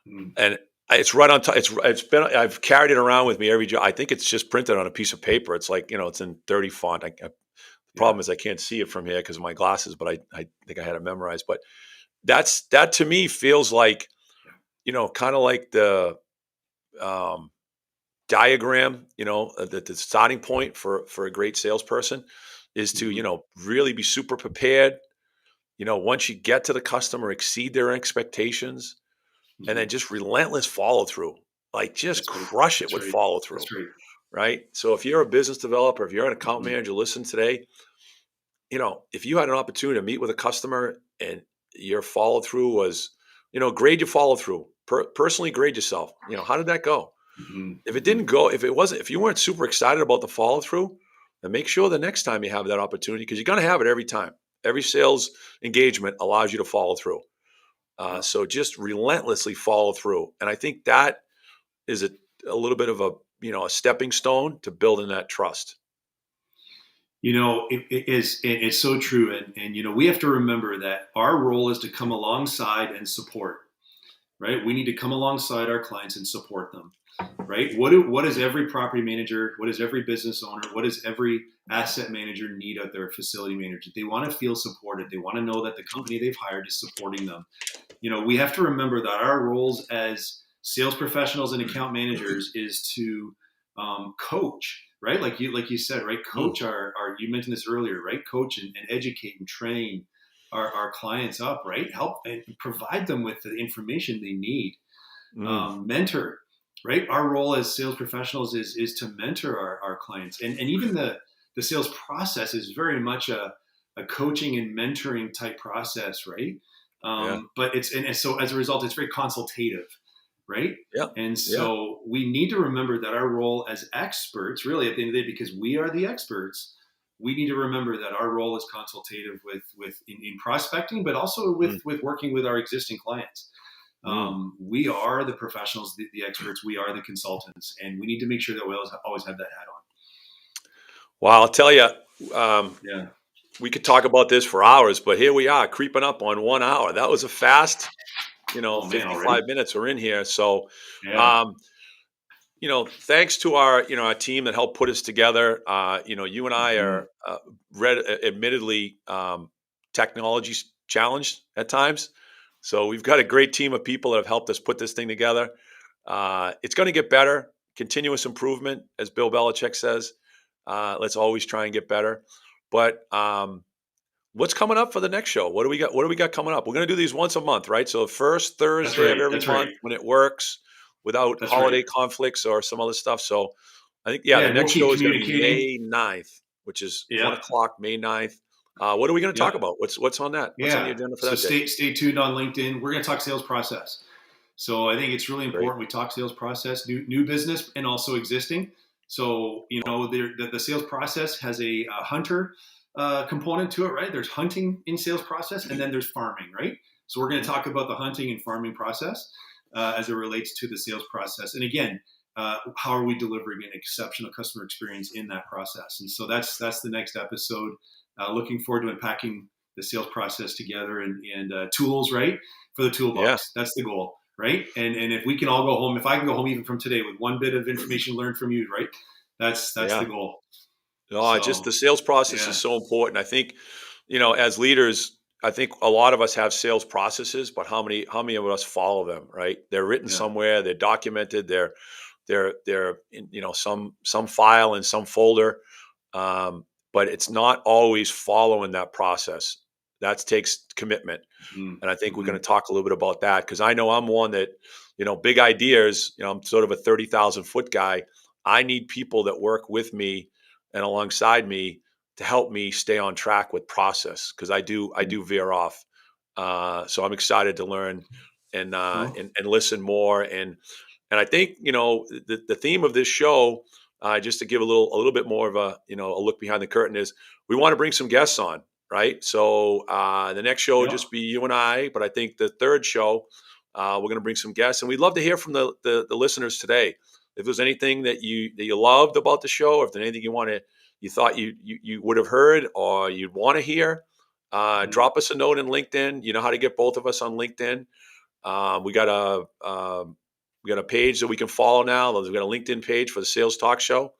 mm, and it's right on top. I've carried it around with me every job. I think it's just printed on a piece of paper. It's like it's in 30 font. The yeah. problem is I can't see it from here because of my glasses, but I think I had it memorized. But that to me feels like kind of like the um, diagram, the starting point for a great salesperson is to, Mm-hmm, really be super prepared. Once you get to the customer, exceed their expectations, and mm-hmm. then just relentless follow through. Like just That's right. crush it That's with right. follow through, That's right. right? So if you're a business developer, if you're an account Mm-hmm, manager, listen today. If you had an opportunity to meet with a customer and your follow through was, grade your follow through. Personally grade yourself. How did that go? If it mm-hmm. didn't go, if you weren't super excited about the follow through, then make sure the next time you have that opportunity, because you're going to have it every time. Every sales engagement allows you to follow through. Yeah. So just relentlessly follow through. And I think that is a little bit of a stepping stone to building that trust. It's so true. And we have to remember that our role is to come alongside and support, right? We need to come alongside our clients and support them, right? What does every property manager, what does every business owner, what does every asset manager need out there? Facility manager, they want to feel supported. They want to know that the company they've hired is supporting them. We have to remember that our roles as sales professionals and account managers is to coach, right? Like you said, right? Mm, Coach our you mentioned this earlier, right? Coach and educate and train our clients up, right? Help and provide them with the information they need. mm, Mentor, right? Our role as sales professionals is to mentor our clients, and even the sales process is very much a coaching and mentoring type process, right? yeah, But and so as a result, it's very consultative, right? yeah, And yeah. so we need to remember that our role as experts, really at the end of the day, because we are the experts, we need to remember that our role is consultative in prospecting, but also Mm, with working with our existing clients. mm. We are the professionals, the experts. We are the consultants, and we need to make sure that we always have that hat on. Well, I'll tell you, um, Yeah. we could talk about this for hours, but here we are creeping up on 1 hour. That was a fast, Oh man, already? 55 minutes we're in here. So, Yeah. um, thanks to our team that helped put us together. You and I Hmm. are admittedly technology challenged at times. So we've got a great team of people that have helped us put this thing together. It's going to get better, continuous improvement, as Bill Belichick says. Let's always try and get better. But what's coming up for the next show? What do we got? What do we got coming up? We're going to do these once a month, right? So first That's Thursday of right. every That's right. month when it works, without That's right. holiday conflicts or some other stuff. So I think, yeah, Yeah, the and we'll next keep show is going to be communicating. May 9th, which is one Yeah. o'clock, May 9th. What are we going to talk Yep. about? What's on that? What's on the Yeah. agenda for So that day? stay tuned on LinkedIn. We're going to talk sales process. So I think it's really Great. important we talk sales process, new business, and also existing. So the sales process has a hunter component to it, right? There's hunting in sales process, and then there's farming, right? So we're going to Mhm. talk about the hunting and farming process as it relates to the sales process. And again, how are we delivering an exceptional customer experience in that process? And so that's the next episode. Looking forward to unpacking the sales process together and tools, right, for the Yeah, toolbox. That's the goal, right? And if we can all go home, if I can go home even from today with one bit of information learned from you, right, that's the yeah. goal. No, just So the sales process is yeah, so important. I think, as leaders, I think a lot of us have sales processes, but how many of us follow them, right? They're written yeah, somewhere, they're documented, they're in, some file in some folder. But it's not always following that process. That takes commitment. mm-hmm, And I think we're mm-hmm, going to talk a little bit about that because I know I'm one that, big ideas, I'm sort of a 30,000-foot guy. I need people that work with me and alongside me to help me stay on track with process because I do veer off. So I'm excited to learn and well, and listen more and I think the theme of this show, just to give a little bit more of a look behind the curtain is we want to bring some guests on, right? So the next show will yeah, just be you and I, but I think the third show we're going to bring some guests, and we'd love to hear from the listeners today. If there's anything that you loved about the show, or if there's anything you thought you would have heard or you'd want to hear, mm-hmm, drop us a note in LinkedIn. You know how to get both of us on LinkedIn. We got a page that we can follow now. We've got a LinkedIn page for the Sales Talk Show.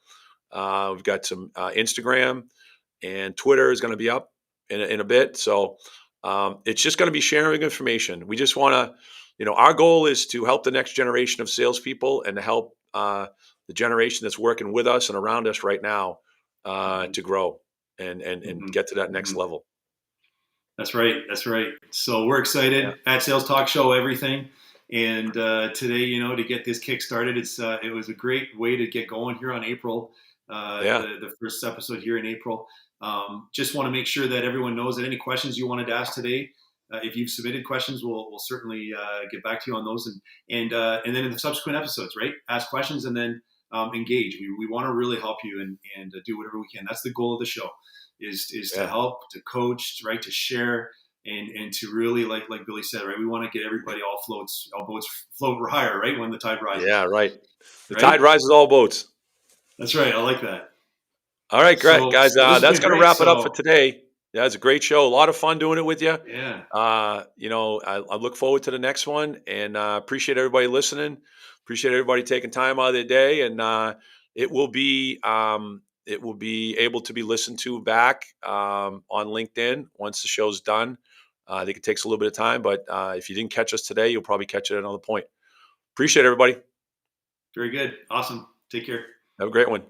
We've got some Instagram and Twitter is going to be up in a bit. So it's just going to be sharing information. We just want to, our goal is to help the next generation of salespeople and to help the generation that's working with us and around us right now mm-hmm, to grow and mm-hmm, get to that next mm-hmm. level. That's right. That's right. So we're Yeah. excited at Sales Talk Show, everything. And today, to get this kick started, it was a great way to get going here on April, Yeah. the first episode here in April. Just want to make sure that everyone knows that any questions you wanted to ask today, if you've submitted questions, we'll certainly get back to you on those. And then in the subsequent episodes, right? Ask questions and then engage. We want to really help you and do whatever we can. That's the goal of the show is to Yeah. help, to coach, right, to share, and to really like Billy said, right, we want to get everybody all boats float higher, right, when the tide rises, Yeah. Right. The right. tide rises all boats. That's right. I like that. All right, great So guys. this has That's been going to great. wrap it up for So today. Yeah, it's a great show. A lot of fun doing it with you. Yeah. I look forward to the next one, and appreciate everybody listening. Appreciate everybody taking time out of their day, and it will be able to be listened to back on LinkedIn once the show's done. I think it takes a little bit of time, but if you didn't catch us today, you'll probably catch it at another point. Appreciate everybody. Very good. Awesome. Take care. Have a great one.